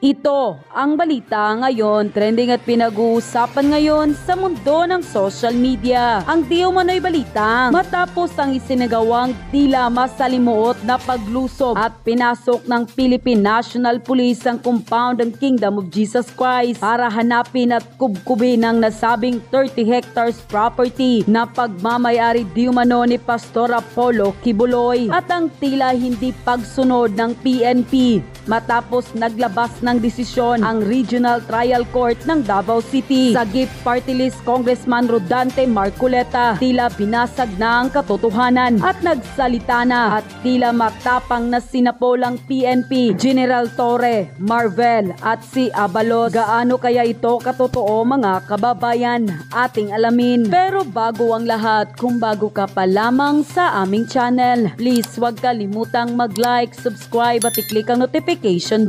Ito ang balita ngayon, trending at pinag-uusapan ngayon sa mundo ng social media. Ang di umano'y balitang matapos ang isinagawang tila masalimuot na paglusob at pinasok ng Philippine National Police ang compound ng Kingdom of Jesus Christ para hanapin at kubkubin ang nasabing 30 hectares property na pagmamayari di umano ni Pastor Apollo Kibuloy at ang tila hindi pagsunod ng PNP matapos naglabas ng desisyon ang Regional Trial Court ng Davao City. Sa GIP Party List Congressman Rodante Marcoleta, tila binasag na ang katotohanan at nagsalita na at tila matapang na sinapolang PNP, General Torre, Marvel at si Abalos. Gaano kaya ito katotoo mga kababayan? Ating alamin. Pero bago ang lahat, kung bago ka pa lamang sa aming channel, please huwag kalimutang mag-like, subscribe at i-click ang notification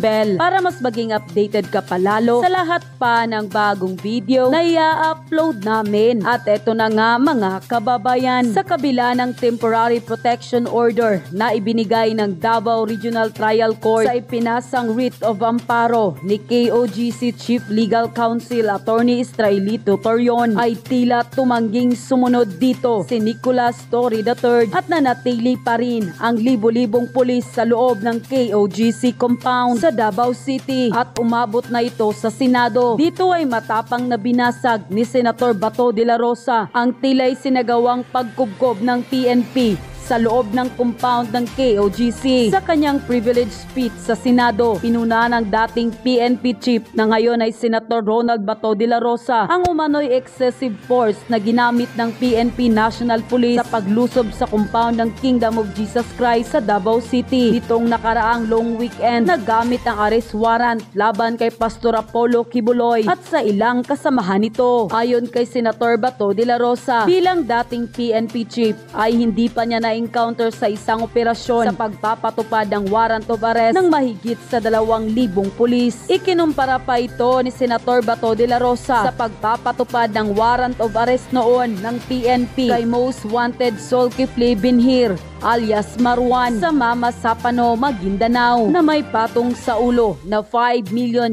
bell para mas maging updated ka palalo sa lahat pa ng bagong video na i-upload namin. At eto na nga mga kababayan, sa kabila ng temporary protection order na ibinigay ng Davao Regional Trial Court sa ipinasang writ of amparo ni KOGC Chief Legal Counsel Attorney Israelito Torion, ay tila tumangging sumunod dito si Nicolas Torre III at nanatili pa rin ang libo-libong pulis sa loob ng KOGC compound sa Davao City at umabot na ito sa Senado. Dito ay matapang na binasag ni Senator Bato de la Rosa ang tila'y sinagawang pagkubkob ng PNP sa loob ng compound ng KOGC. Sa kanyang privilege speech sa Senado, pinuna ng dating PNP chief na ngayon ay Senator Ronald Bato de la Rosa ang umano'y excessive force na ginamit ng PNP National Police sa paglusob sa compound ng Kingdom of Jesus Christ sa Davao City. Ditong nakaraang long weekend, nagamit ang arrest warrant laban kay Pastor Apollo Kibuloy at sa ilang kasamahan nito. Ayon kay Senator Bato de la Rosa, bilang dating PNP chief ay hindi pa niya na-encounter sa isang operasyon sa pagpapatupad ng warrant of arrest ng mahigit sa 2,000 pulis. Ikinumpara pa ito ni Senator Bato de la Rosa sa pagpapatupad ng warrant of arrest noon ng PNP kay most wanted Zulkifli Binhir alias Marwan sa Mama Sapano, Maguindanao na may patong sa ulo na $5 million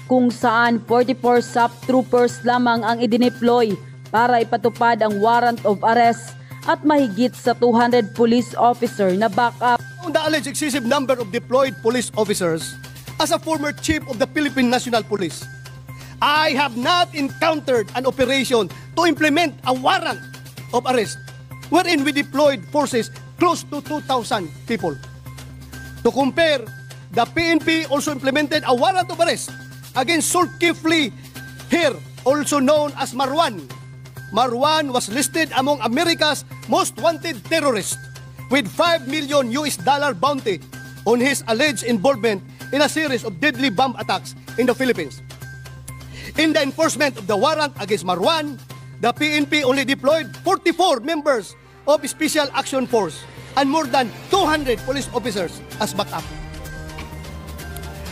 kung saan 44 SAP troopers lamang ang idineploy para ipatupad ang warrant of arrest at mahigit sa 200 police officer na backup. On the alleged excessive number of deployed police officers, as a former chief of the Philippine National Police, I have not encountered an operation to implement a warrant of arrest wherein we deployed forces close to 2,000 people. To compare, the PNP also implemented a warrant of arrest against Zulkifli here, also known as Marwan. Marwan was listed among America's most wanted terrorists with $5 million bounty on his alleged involvement in a series of deadly bomb attacks in the Philippines. In the enforcement of the warrant against Marwan, the PNP only deployed 44 members of Special Action Force and more than 200 police officers as backup.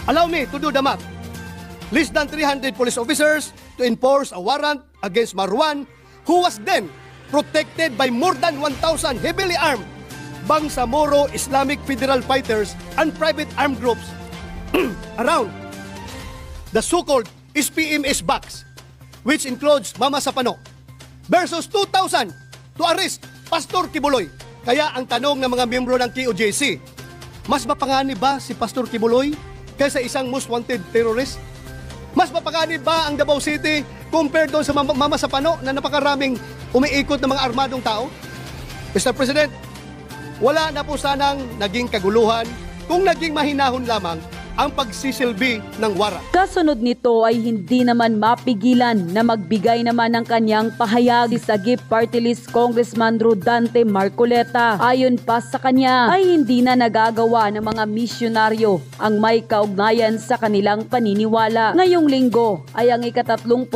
Allow me to do the math. Less than 300 police officers to enforce a warrant against Marwan, who was then protected by more than 1,000 heavily armed Bangsamoro Islamic Federal fighters and private armed groups around the so-called SPMS box, which includes Mama Sapano, versus 2,000 to arrest Pastor Kibuloy. Kaya ang tanong ng mga miyembro ng KOJC, mas mapanganib ba si Pastor Kibuloy kaysa isang most wanted terrorist? Mas mapanganib ba ang Davao City compared doon sa Mama Sapano na napakaraming umiikot ng mga armadong tao? Mr. President, wala na po sanang naging kaguluhan kung naging mahinahon lamang ang pagsisilbi ng warrant. Kasunod nito ay hindi naman mapigilan na magbigay naman ng kanyang pahayag si Sagip Party List Congressman Rodante Marcoleta. Ayon pa sa kanya ay hindi na nagagawa ng mga misyonaryo ang may kaugnayan sa kanilang paniniwala. Ngayong linggo ay ang ika-39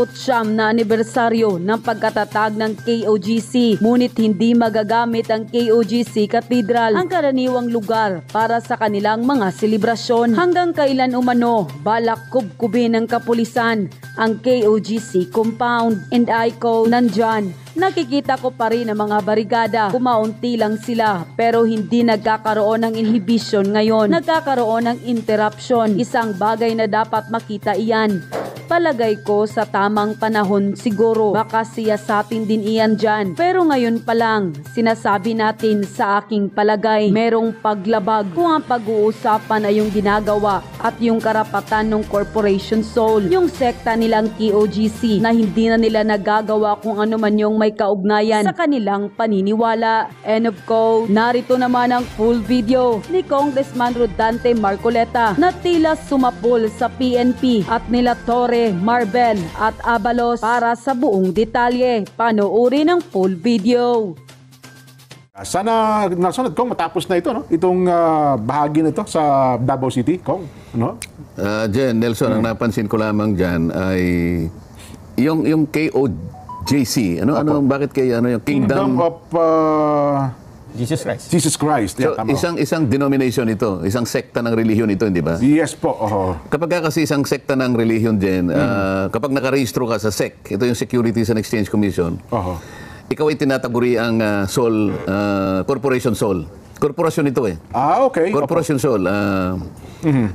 na anibersaryo ng pagkatatag ng KOGC, ngunit hindi magagamit ang KOGC Cathedral ang karaniwang lugar para sa kanilang mga selebrasyon. Hanggang Hanggang kailan umano balak kubkubin ng kapulisan ang KOGC compound. And Aiko, nandyan, nakikita ko pa rin ang mga barigada. Kumaunti lang sila pero hindi nagkakaroon ng inhibition ngayon. Nagkakaroon ng interruption. Isang bagay na dapat makita iyan. Palagay ko sa tamang panahon siguro baka siyasatin din iyan dyan. Pero ngayon pa lang, sinasabi natin sa aking palagay, merong paglabag kung ang pag-uusapan ay yung ginagawa at yung karapatan ng Corporation Soul, yung sekta nilang KOGC na hindi na nila nagagawa kung ano man yung may kaugnayan sa kanilang paniniwala. End of quote. Narito naman ang full video ni Congressman Rodante Marcoleta na tila sumapol sa PNP at nila Torre, Marbel at Abalos. Para sa buong detalye, panoorin ang full video. Sana nasunod Kong matapos na ito, no? Itong bahagi na ito sa Davao City, Kong. Ano? Jen, Nelson, ang napansin ko lamang dyan ay yung KOJC. Bakit kaya yung Kingdom of Jesus Christ. Jesus Christ. So, Yeah, tama. isang denomination ito, isang sekta ng relihiyon ito, hindi ba? Yes po. Oh. Kapag kasi isang sekta ng relihiyon, Jen, kapag nakarehistro ka sa SEC, ito yung Securities and Exchange Commission, ikaw ay tinataguri ang Corporation Soul. Korporasyon ito eh. Okay. Corporation Soul.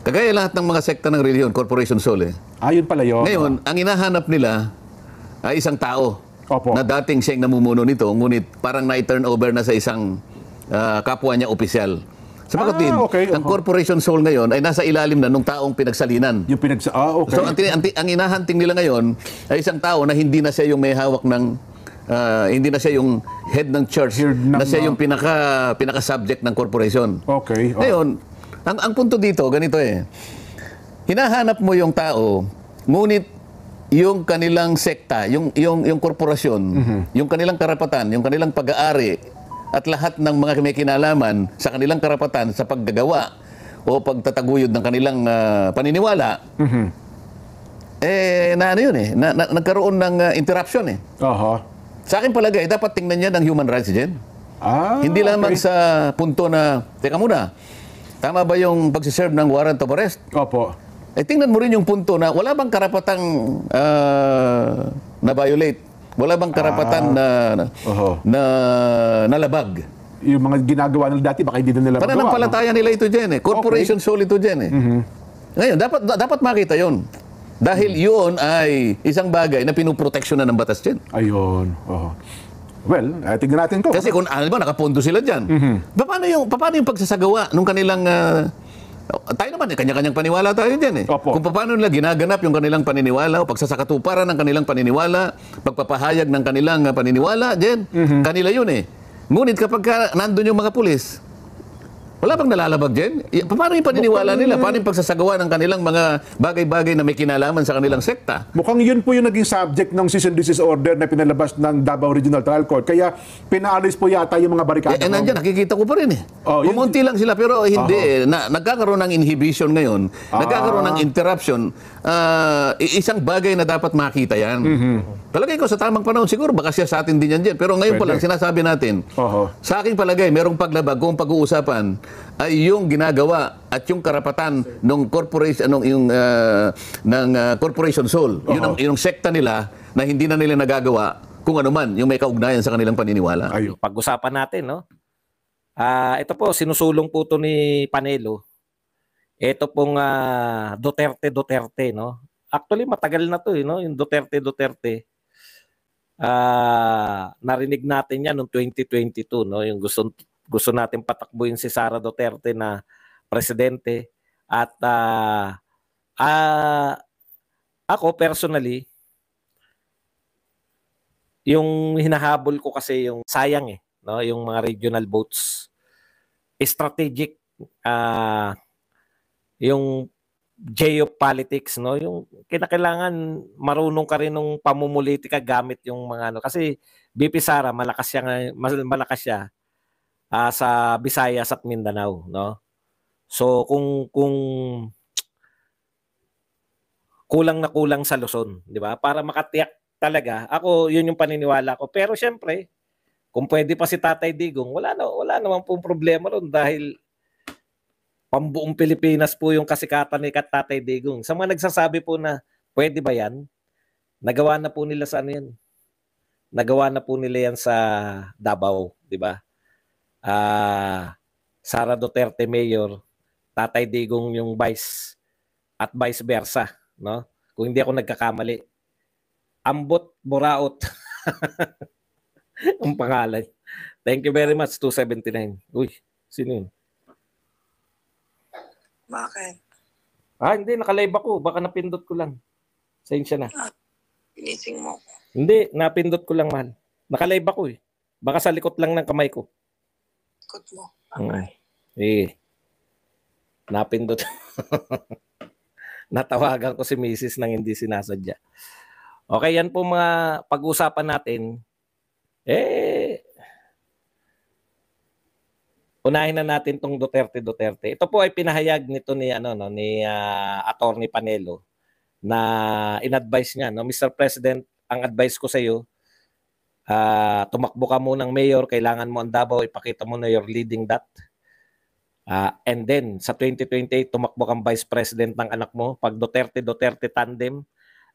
Kagaya lahat ng mga sekta ng relihiyon, Corporation Soul eh. Yun pala yun. Ngayon, ang hinahanap nila ay isang tao. Opo. Na dating siyang namumuno nito, ngunit parang na-turn over na sa isang kapwa niya opisyal. Sapagat din, okay. ang Corporation Soul ngayon ay nasa ilalim na nung taong pinagsalinan. Yung okay. So, ang inahanting nila ngayon ay isang tao na hindi na siya yung may hawak ng, hindi na siya yung head ng church, na siya yung pinaka-subject ng corporation. Okay. Ngayon, ang punto dito, ganito eh. Hinahanap mo yung tao, ngunit yung kanilang sekta, yung korporasyon, yung kanilang karapatan, yung kanilang pag-aari, at lahat ng mga may kinalaman sa kanilang karapatan sa paggagawa o pagtataguyod ng kanilang paniniwala, nagkaroon ng interruption eh. Sa akin palagay, dapat tingnan niya ng human rights din. Hindi lamang sa punto na, teka muna, tama ba yung pagsiserve ng warrant of arrest? Opo. Tingnan mo rin yung punto na wala bang karapatang na-violate? Wala bang karapatan na nalabag? Yung mga ginagawa nila dati, baka hindi na nila magawa. Pananampalataya nila ito dyan eh. Corporation Soul ito dyan eh. Ngayon, dapat makita yon. Dahil yun ay isang bagay na pinuproteksyon na ng batas dyan. Ayun. Well, tingnan natin ko. Kasi kung ano ba, nakapondo sila dyan. Paano yung pagsasagawa nung kanilang... tayo naman, kanya-kanyang paniwala tayo dyan eh. Opo. Kung paano nila ginaganap yung kanilang paniniwala o pagsasakatuparan ng kanilang paniniwala, pagpapahayag ng kanilang paniniwala, dyan, kanila yun eh. Ngunit kapag nandun yung mga pulis, wala bang nalalabag dyan? Paano yung paniniwala nila? Paano yung pagsasagawa ng kanilang mga bagay-bagay na may kinalaman sa kanilang sekta? Mukhang yun po yung naging subject ng cease and desist order na pinalabas ng Davao Regional Trial Court. Kaya pinaalis po yata yung mga barikada. Nandiyan, nakikita ko pa rin eh. Kumunti lang sila pero hindi eh. Nagkakaroon ng inhibition ngayon. Nagkakaroon ng interruption. Isang bagay na dapat makita yan. Palagay ko sa tamang panahon siguro baka siya sa atin din yan dyan. Pero ngayon pa lang sinasabi natin, sa aking palagay merong paglabag kung pag-uusapan ay yung ginagawa at yung karapatan ng corporation Corporation Soul. Yung sekta nila na hindi na nila nagagawa kung ano man yung may kaugnayan sa kanilang paniniwala. Pag-usapan natin, no? Ito po, sinusulong po ito ni Panelo. Ito pong Duterte, no? Actually, matagal na to, no? Yung Duterte. Narinig natin yan noong 2022, no? Yung gusto natin patakbuhin si Sara Duterte na presidente. At ako personally, yung hinahabol ko kasi yung sayang no? Yung mga regional votes. Strategic, yung geopolitics, no? Yung kinakailangan marunong ka rin ng pamumulitika gamit yung mga kasi BP Sara malakas siya sa Visayas at Mindanao, no? So kung kulang na kulang sa Luzon, di ba? Para makatiyak talaga. Ako, yun yung paniniwala ko. Pero syempre, kung pwede pa si Tatay Digong, wala naman pong problema ron dahil pambuong Pilipinas po yung kasikatan ni Tatay Digong. Sa mga nagsasabi po na pwede ba yan? Nagawa na po nila sa ano yan? Nagawa na po nila yan sa Davao, di ba? Sara Duterte Mayor, Tatay Digong yung vice at vice versa, no? Kung hindi ako nagkakamali. Ambot Boraot ang pangalan. Thank you very much, 279. Uy, sino yun? Bakit? Hindi, nakalive ako. Baka napindot ko lang. Sensya na. Pinising mo. Hindi, napindot ko lang, mahal. Nakalive ako eh. Baka sa likod lang ng kamay ko. Ikot mo. Napindot. Natawagan ko si Mrs. nang hindi sinasadya. Okay, yan po mga pag-usapan natin. Unahin na natin tong Duterte. Ito po ay pinahayag nito ni Attorney Panelo na in-advise niya, no, Mr. President, ang advice ko sa iyo, tumakbo ka munang mayor, kailangan mo ang Davao, ipakita mo na you're leading that. And then sa 2028 tumakbo kang vice president ng anak mo. Pag Duterte tandem,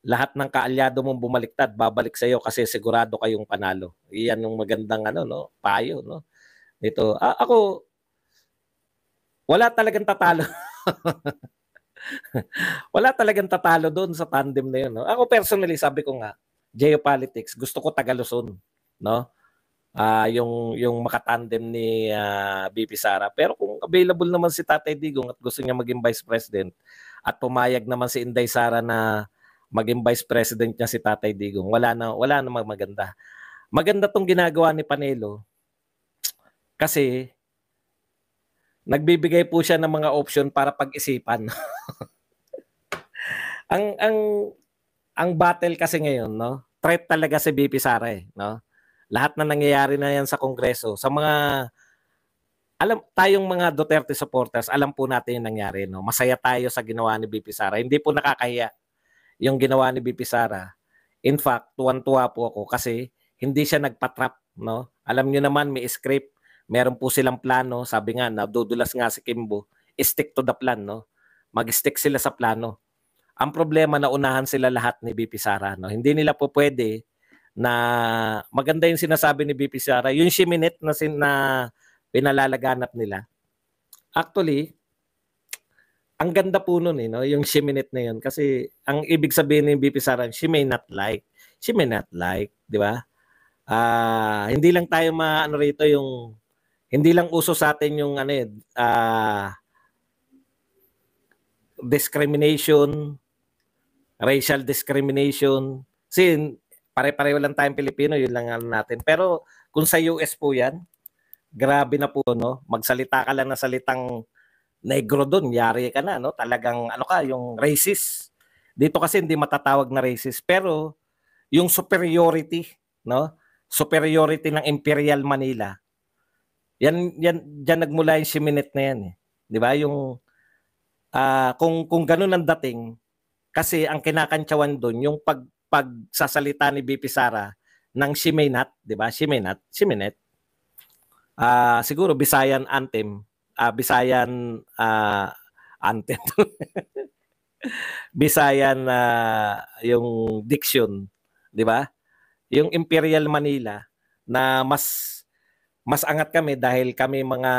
lahat ng kaalyado mong bumaliktad, babalik sa iyo kasi sigurado kayong panalo. Iyan yung magandang payo, no. Ito, ako wala talagang tatalo. Wala talagang tatalo doon sa tandem na 'yon, no. Ako personally, sabi ko nga, geopolitics, gusto ko taga Luzon, no. Yung makatandem ni BP Sara. Pero kung available naman si Tatay Digong at gusto niya maging vice president at pumayag naman si Inday Sara na maging vice president niya si Tatay Digong, wala na maganda. Maganda tong ginagawa ni Panelo. Kasi nagbibigay po siya ng mga option para pag-isipan. ang battle kasi ngayon, no? Threat talaga si BP Sara, no? Lahat na nangyayari na yan sa Kongreso. Sa mga tayong mga Duterte supporters, alam po natin yung nangyari, no? Masaya tayo sa ginawa ni BP Sara. Hindi po nakakahiya yung ginawa ni BP Sara. In fact, tuwan-tuwa po ako kasi hindi siya nagpatrap, no? Alam niyo naman, may script. Meron po silang plano, sabi nga, nadudulas nga si Kimbo, stick to the plan, no? Mag-stick sila sa plano. Ang problema, naunahan sila lahat ni BP Sara, no? Hindi nila po pwede na maganda yung sinasabi ni BP Sara, yung shiminit na pinalalaganap nila. Actually, ang ganda po nun, no? Yung shiminit na yun. Kasi ang ibig sabihin ni BP Sara, she may not like, di ba? Hindi lang tayo rito yung hindi lang uso sa atin yung discrimination, racial discrimination. Kasi pare-pareho lang tayong Pilipino, yun lang natin. Pero kung sa US po yan, grabe na po, no? Magsalita ka lang na salitang negro doon, yari ka na, no? Talagang yung racist. Dito kasi hindi matatawag na racist, pero yung superiority, no? Superiority ng Imperial Manila. Yan diyan nagmula yung shiminit na yan, 'di ba? Yung kung ganoon ang dating, kasi ang kinakantsawan doon yung pagsasalita ni BP Sara ng shiminat, 'di ba? Shiminat. Siguro Bisayan anthem, Bisayan anthem. Bisayan yung diction, 'di ba? Yung Imperial Manila na mas angat kami dahil kami mga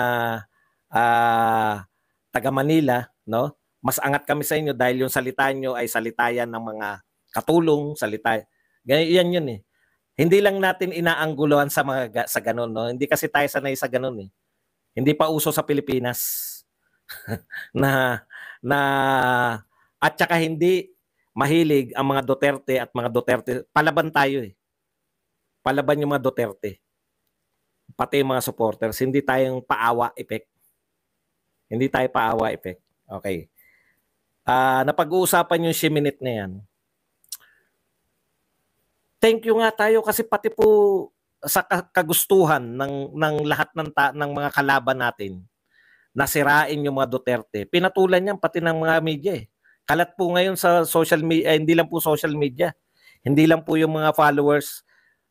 taga Manila, no? Mas angat kami sa inyo dahil yung salita nyo ay salita yan ng mga katulong, salita. Ganyan yun eh. Hindi lang natin inaangguluhan sa ganun, no? Hindi kasi tayo sanay sa ganun eh. Hindi pa uso sa Pilipinas na at saka hindi mahilig ang mga Duterte at mga Duterte. Palaban tayo eh. Palaban yung mga Duterte. Pati yung mga supporters, hindi tayong paawa effect. Hindi tayo paawa effect. Okay. Napag-uusapan yung shiminit na yan. Thank you nga tayo kasi pati po sa kagustuhan ng lahat ng mga kalaban natin na sirain yung mga Duterte. Pinatulan yan pati ng mga media eh. Kalat po ngayon sa social media, hindi lang po social media. Hindi lang po yung mga followers.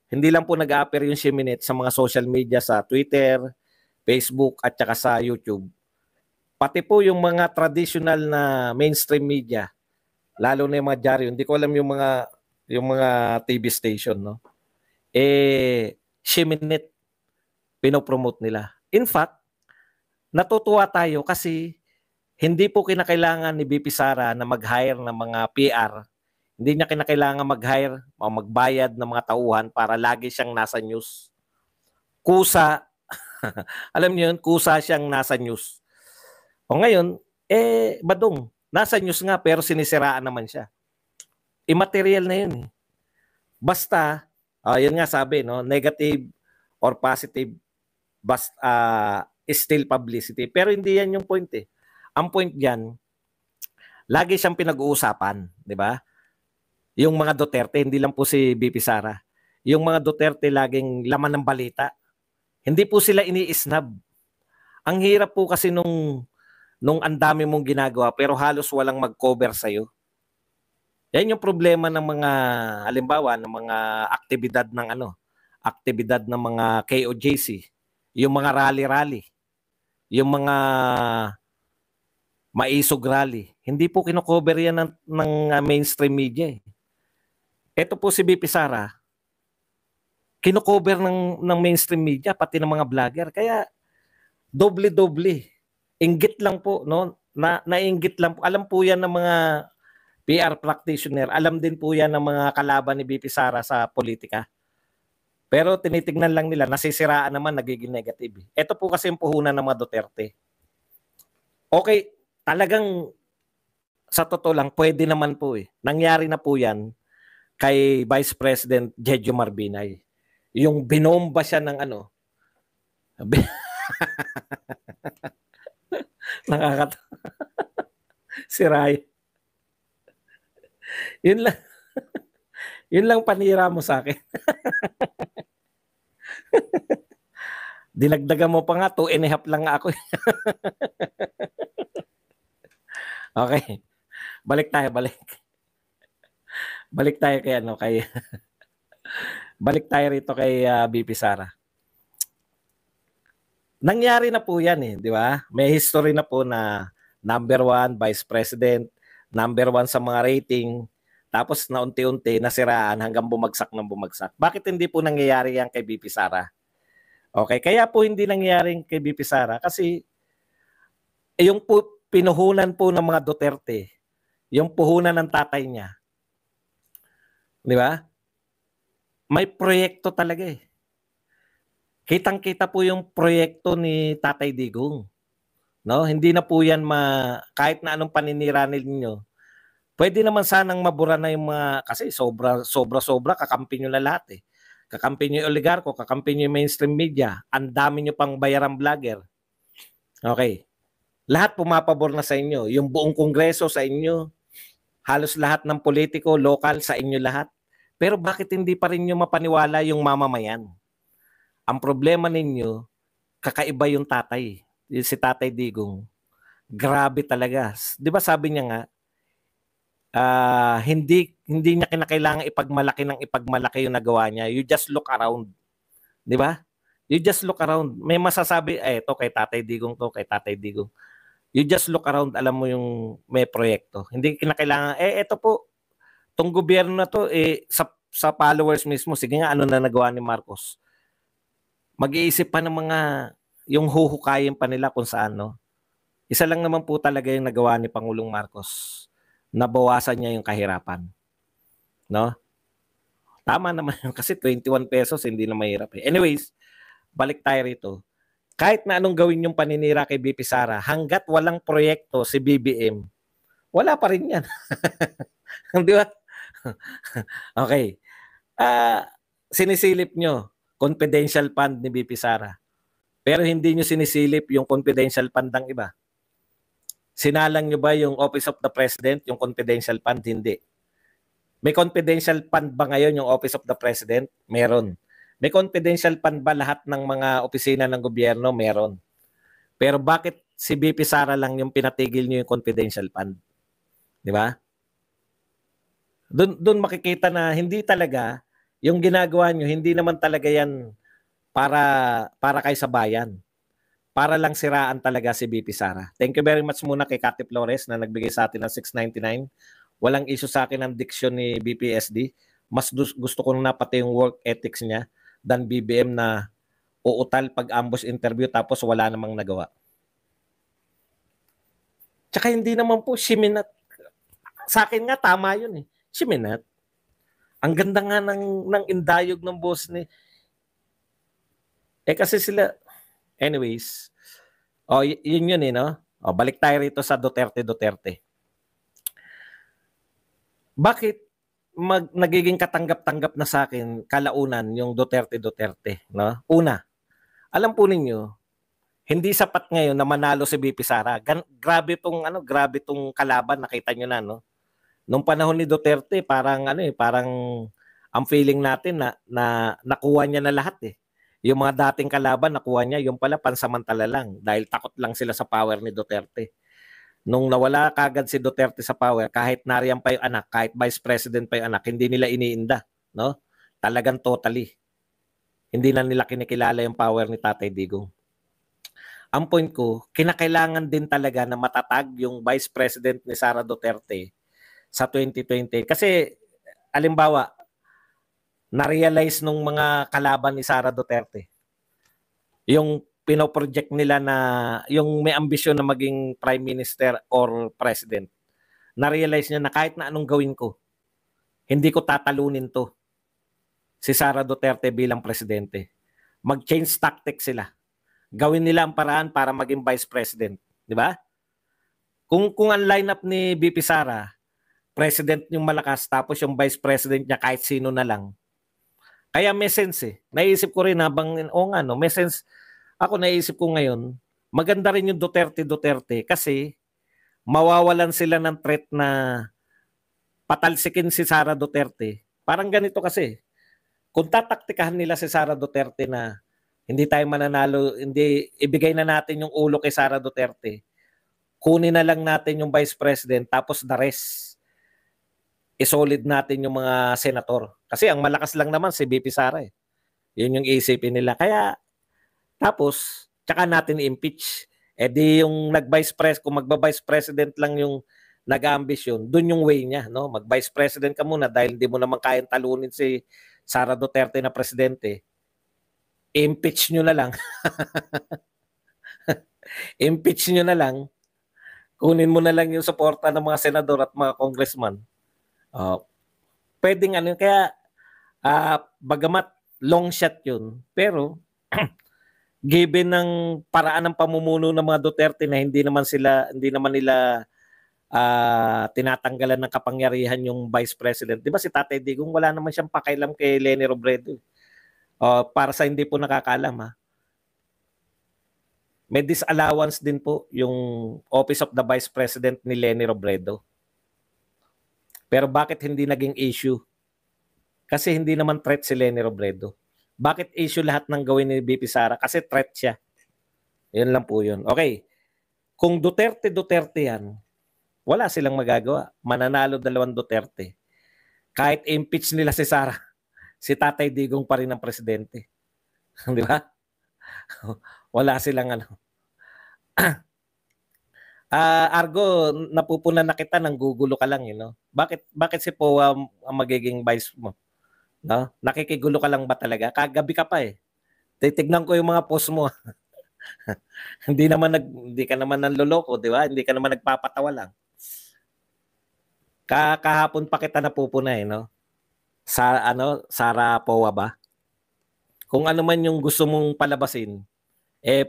Hindi lang po nag-a-appear yung shiminit sa mga social media, sa Twitter, Facebook, at saka sa YouTube. Pati po yung mga traditional na mainstream media, lalo na yung mga dyaryo, hindi ko alam yung mga TV station, no? Shiminit, pinopromote nila. In fact, natutuwa tayo kasi hindi po kinakailangan ni BP Sara na mag-hire ng mga PR. Hindi niya kinakailangan mag-hire o magbayad ng mga tauhan para lagi siyang nasa news. Kusa, alam niyo yun, kusa siyang nasa news. O ngayon, badong, nasa news nga pero sinisiraan naman siya. Immaterial na yun. Basta, yun nga sabi, no, negative or positive is still publicity. Pero hindi yan yung point eh. Ang point diyan, lagi siyang pinag-uusapan, di ba? Yung mga Duterte, hindi lang po si BP Sara. Yung mga Duterte laging laman ng balita. Hindi po sila ini-snub. Ang hirap po kasi nung ang dami mong ginagawa pero halos walang mag-cover sa'yo. Yan yung problema ng mga, halimbawa, ng mga aktibidad ng mga KOJC, yung mga rally-rally, yung mga maisog rally. Hindi po kino-cover yan ng mainstream media. Ito po si BP Sara, kino-cover ng mainstream media, pati ng mga vlogger. Kaya, doble-doble. Inggit lang po, no? Nainggit lang po. Alam po yan ng mga PR practitioner. Alam din po yan ng mga kalaban ni BP Sara sa politika. Pero tinitignan lang nila, nasisiraan naman, nagiging negative. Ito po kasi yung puhunan ng mga Duterte. Okay, talagang sa totoo lang, pwede naman po eh. Nangyari na po yan kay Vice President Jejo Marbinay. Yung binomba siya ng nakakatawa. Si Ray. Yun lang. Yun lang panira mo sa akin. Dinagdagan mo pa nga, 2.5 lang nga ako. Okay. Balik tayo. Balik tayo balik tayo rito kay BP Sara. Nangyari na po yan eh, di ba? May history na po na number 1, Vice President, number 1 sa mga rating, tapos na unti-unti nasiraan hanggang bumagsak ng bumagsak. Bakit hindi po nangyayari yan kay BP Sara? Okay, kaya po hindi nangyayari kay BP Sara kasi yung po, pinuhunan po ng mga Duterte, yung puhunan ng tatay niya, di ba? May proyekto talaga eh. Kitang-kita po yung proyekto ni Tatay Digong. No, hindi na po yan kahit na anong paninira ninyo. Pwede naman sanang mabura na yung mga kasi sobra kakampi nyo na lahat eh. Kakampi nyo yung oligarko, kakampi nyo yung mainstream media, ang dami nyo pang bayarang vlogger. Okay. Lahat pumapabor na sa inyo. Yung buong kongreso sa inyo. Halos lahat ng politiko, lokal sa inyo lahat. Pero bakit hindi pa rin nyo mapaniwala yung mamamayan? Ang problema ninyo, kakaiba yung tatay. Si Tatay Digong. Grabe talaga. Di ba sabi niya nga, hindi niya kinakailangan ipagmalaki yung nagawa niya. You just look around. Di ba? You just look around. May masasabi, ito kay Tatay Digong to, kay Tatay Digong. You just look around, alam mo yung may proyekto. Hindi kinakailangan, ito po, tong gobyerno na to, sa followers mismo, sige nga, ano na nagawa ni Marcos? Mag-iisip pa ng mga, yung huhukayin pa nila kung saan, no? Isa lang naman po talaga yung nagawa ni Pangulong Marcos. Nabawasan niya yung kahirapan. No? Tama naman yun kasi 21 pesos hindi na mahirap eh. Anyways, balik tayo rito. Kahit na anong gawin yung paninira kay BP Sara, hanggat walang proyekto si BBM, wala pa rin yan. Di ba? Okay. Sinisilip nyo, confidential fund ni BP Sara. Pero hindi nyo sinisilip yung confidential fund ng iba. Sinalang nyo ba yung Office of the President, yung confidential fund? Hindi. May confidential fund ba ngayon yung Office of the President? Meron. May confidential fund ba lahat ng mga opisina ng gobyerno? Meron. Pero bakit si BP Sara lang yung pinatigil nyo yung confidential fund? Di ba? Doon makikita na hindi talaga yung ginagawa nyo, hindi naman talaga yan para kay sa bayan. para lang siraan talaga si VP Sara. Thank you very much muna kay Cathy Flores na nagbigay sa atin ng 699. Walang issue sa akin ang diction ni BPSD. Mas gusto ko na pati yung work ethics niya than BBM na uutal pag ambush interview tapos wala namang nagawa. Tsaka hindi naman po siminat. Sa akin nga tama yun eh. Siminat. Ang ganda nga ng indayog ng boss ni. Kasi sila, anyways, yun eh, no? Balik tayo rito sa Duterte. Bakit nagiging katanggap-tanggap na sa akin kalaunan yung Duterte, no? Una, alam po ninyo, hindi sapat ngayon na manalo si VP Sara. Grabe tong kalaban, nakita nyo na, no? Nung panahon ni Duterte, parang ang feeling natin na nakuha niya na lahat eh. Yung mga dating kalaban, nakuha niya, yung pala pansamantala lang dahil takot lang sila sa power ni Duterte. Nung nawala kagad si Duterte sa power, kahit nariyan pa yung anak, kahit vice president pa yung anak, hindi nila iniinda, no? Talagang totally. Hindi na nila kinikilala yung power ni Tatay Digong. Ang point ko, kinakailangan din talaga na matatag yung vice president ni Sara Duterte sa 2020. Kasi, alimbawa, na-realize nung mga kalaban ni Sara Duterte, yung pinoproject nila na yung may ambisyon na maging prime minister or president, na-realize niya na kahit na anong gawin ko, hindi ko tatalunin to si Sara Duterte bilang presidente. Mag-change tactics sila. Gawin nila ang paraan para maging vice president. Di ba? Kung ang lineup ni VP Sara, president yung malakas, tapos yung vice president niya kahit sino na lang. Kaya may sense eh. Naisip ko rin habang, may sense. Ako naisip ko ngayon, maganda rin yung Duterte kasi mawawalan sila ng threat na patalsikin si Sara Duterte. Parang ganito kasi. Kung tataktikahan nila si Sara Duterte na hindi tayo mananalo, hindi ibigay na natin yung ulo kay Sara Duterte, kunin na lang natin yung vice president, tapos the rest, isolid natin yung mga senator. Kasi ang malakas lang naman si VP Sara eh. Yun yung isipin nila. Kaya, tapos, tsaka natin i-impeach. Di yung kung magba-vice president lang yung nag-ambisyon, dun yung way niya, no? Mag-vice president ka muna dahil hindi mo naman kayang talunin si Sara Duterte na presidente. Impeach nyo na lang. Impeach nyo na lang. Kunin mo na lang yung suporta ng mga senador at mga congressman. Pwedeng kaya bagamat long shot yun, pero given ng paraan ng pamumuno ng mga Duterte na hindi naman nila tinatanggalan ng kapangyarihan yung vice president. Di ba si Tatay Digong wala naman siyang pakialam kay Leni Robredo. Para sa hindi po nakakaalam may disallowance din po yung Office of the Vice President ni Leni Robredo. Pero bakit hindi naging issue? Kasi hindi naman threat si Leni Robredo. Bakit issue lahat ng gawin ni VP Sara? Kasi threat siya. Yun lang po yun. Okay. Kung Duterte yan, wala silang magagawa. Mananalo 2 Duterte. Kahit impeach nila si Sara, si Tatay Digong pa rin ang presidente. Di ba? Wala silang Argo, napupunan na kita ng gugulo ka lang, Bakit si Powa ang magiging vice mo? No? Nakikigulo ka lang ba talaga? Kagabi ka pa eh. Titignan ko yung mga post mo. hindi ka naman nanloloko, di ba? Hindi ka naman nagpapatawa lang. Kahapon pa kita napupunay, no? Sara Powa ba? Kung ano man yung gusto mong palabasin,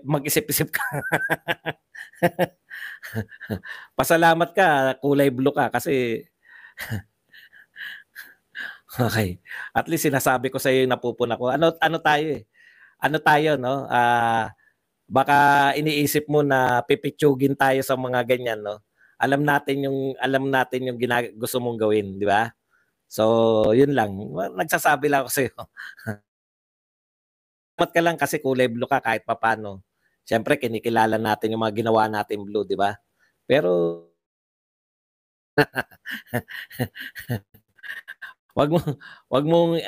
mag-isip-isip ka. Pasalamat ka, kulay blue ka kasi okay. At least sinasabi ko sa iyo yung napupuna ko. Ano tayo eh? Ano tayo, no? Baka iniisip mo na pipitsugin tayo sa mga ganyan, no? Alam natin yung gusto mong gawin, di ba? So, yun lang. Nagsasabi lang ako sa iyo. Salamat ka lang kasi kulay blue ka kahit papano. Siyempre, kinikilala natin yung mga ginawa natin blue, di ba? Pero, wag mo,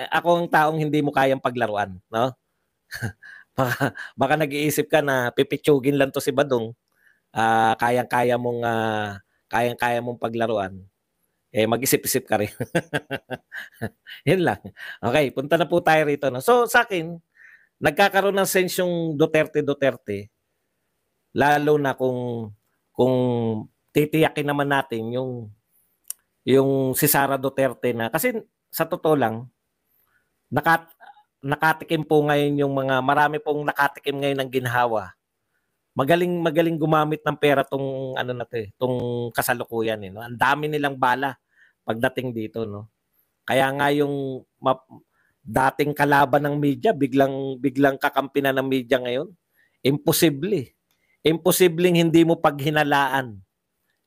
ako ang taong hindi mo kayang paglaruan, no? Baka nag-iisip ka na pipitsugin lang to si Badong. Kayang-kaya mong paglaruan. Mag-isip-isip ka rin. Yun lang. Okay, punta na po tayo rito. No? So sa akin, nagkakaroon ng sense yung Duterte, lalo na kung titiyakin naman natin yung si Sara Duterte na, kasi sa totoo lang, nakatikim po ngayon marami pong nakatikim ngayon ng ginhawa. Magaling gumamit ng pera tong tong kasalukuyan, no? Ang dami nilang bala pagdating dito, no. Kaya nga yung dating kalaban ng media biglang kakampi na ng media ngayon. Imposibleng hindi mo paghinalaan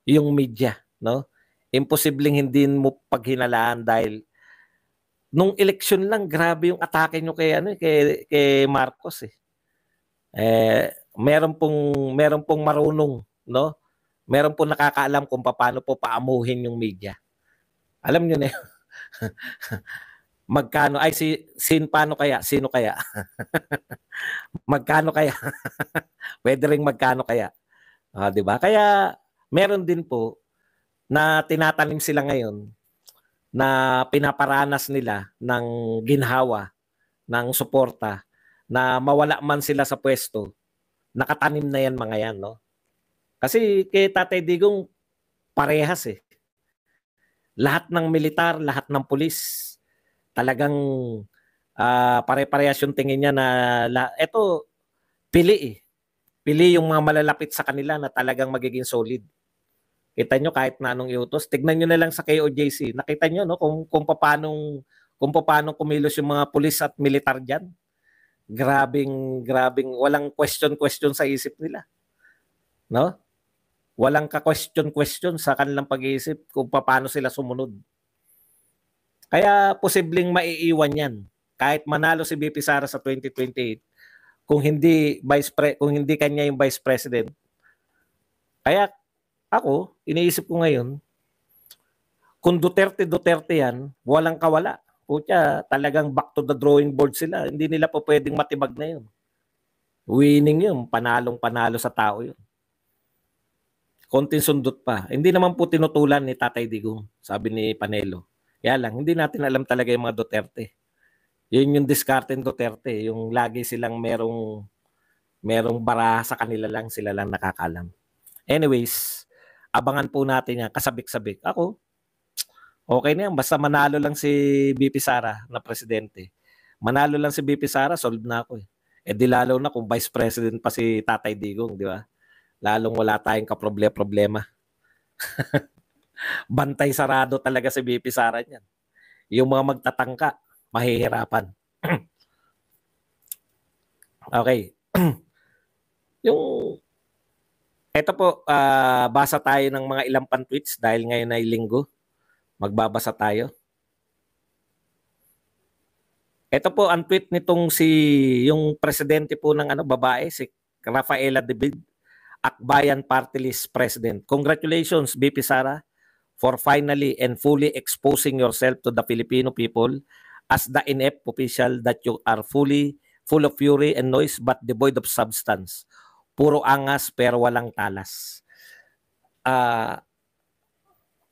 yung media, no? Imposibleng hindi mo paghinalaan dahil nung eleksyon lang grabe yung atake nyo kay Marcos eh. Meron pong marunong, no? Meron pong nakakaalam kung paano po paamuhin yung media. Alam niyo na yun. Magkano ay paano kaya? Sino kaya? Magkano kaya? Pwede ring magkano kaya? 'Di ba? Kaya meron din po na tinatanim sila ngayon na pinaparanas nila ng ginhawa, ng suporta na mawala man sila sa pwesto. Nakatanim na yan mga yan, no? Kasi kay Tatay Digong parehas eh. Lahat ng militar, lahat ng pulis, talagang pare-parehas yung tingin niya na eto, pili eh. Pili yung mga malalapit sa kanila na talagang magiging solid. Kita nyo kahit na anong iutos. Tignan nyo na lang sa KOJC. Nakita nyo no, kung paano kumilos yung mga pulis at militar dyan. Grabing walang question sa isip nila. No? Walang ka-question sa kanilang pag-iisip kung paano sila sumunod. Kaya posibleng maiiwan 'yan kahit manalo si BP Sara sa 2028 kung hindi kanya yung vice president. Kaya ako, iniisip ko ngayon, kung Duterte yan, walang kawala. Pucha, talagang back to the drawing board sila. Hindi nila po pwedeng matibag na yun. Winning yun. Panalong-panalo sa tao yun. Konting sundot pa. Hindi naman po tinutulan ni Tatay Digong, sabi ni Panelo. Kaya lang, hindi natin alam talaga yung mga Duterte. Yun yung diskarte ng Duterte. Yung lagi silang merong bara sa kanila lang, sila lang nakakalam. Anyways, abangan po natin yan. Kasabik-sabik. Ako, okay na yan. Basta manalo lang si BP Sara na presidente. Manalo lang si BP Sara, solve na ako eh. Di lalo na kung vice president pa si Tatay Digong, di ba? Lalong wala tayong kaproblema. Bantay sarado talaga si BP Sara niyan. Yung mga magtatangka, mahihirapan. Okay. Ito po, basa tayo ng mga ilang pan-tweets dahil ngayon ay linggo. Magbabasa tayo. Ito po ang tweet nitong yung presidente po ng babae, si Rafaela David, Akbayan Party List President. Congratulations, BP Sara, for finally and fully exposing yourself to the Filipino people as the inept official that you are full of fury and noise but devoid of substance. Puro angas pero walang talas.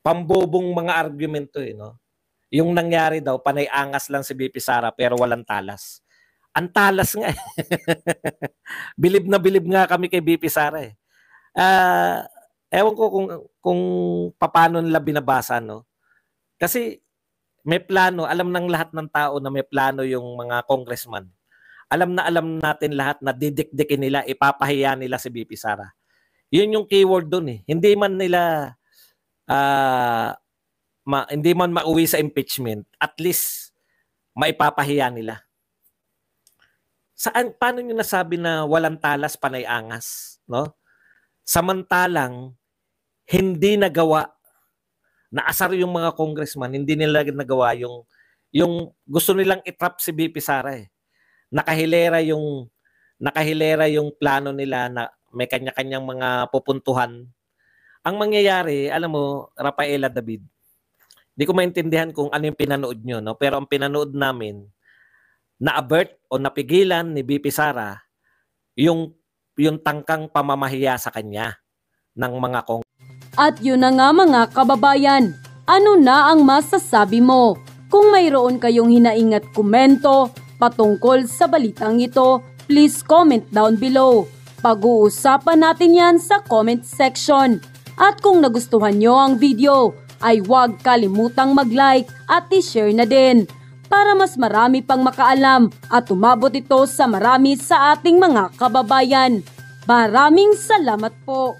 Pambobong mga argumento no? Yung nangyari daw, panay angas lang si BP Sara pero walang talas. Ang talas nga eh. Bilib na bilib nga kami kay BP Sara eh. Ewan ko kung paano nila binabasa, no? Kasi may plano, alam ng lahat ng tao na may plano yung mga congressman. Alam natin lahat na didikdikin nila, ipapahiya nila si BP Sara. Yun yung keyword doon eh. Hindi man mauwi sa impeachment, at least maipapahiya nila. Paano nyo nasabi na walang talas, panay angas? No? Samantalang, hindi nagawa, naasar yung mga congressman, hindi nila nagawa yung gusto nilang itrap si BP Sara eh. Nakahilera yung plano nila na may kanya-kanyang mga pupuntuhan. Ang mangyayari, alam mo, Rafaela David, hindi ko maintindihan kung ano yung pinanood nyo, no? Pero ang pinanood namin, na-avert o napigilan ni BP Sara yung tangkang pamamahiya sa kanya ng mga At yun na nga mga kababayan, ano na ang masasabi mo? Kung mayroon kayong hinaing at komento patungkol sa balitang ito, please comment down below. Pag-uusapan natin yan sa comment section. At kung nagustuhan nyo ang video, ay huwag kalimutang mag-like at i-share na din para mas marami pang makaalam at umabot ito sa marami sa ating mga kababayan. Maraming salamat po!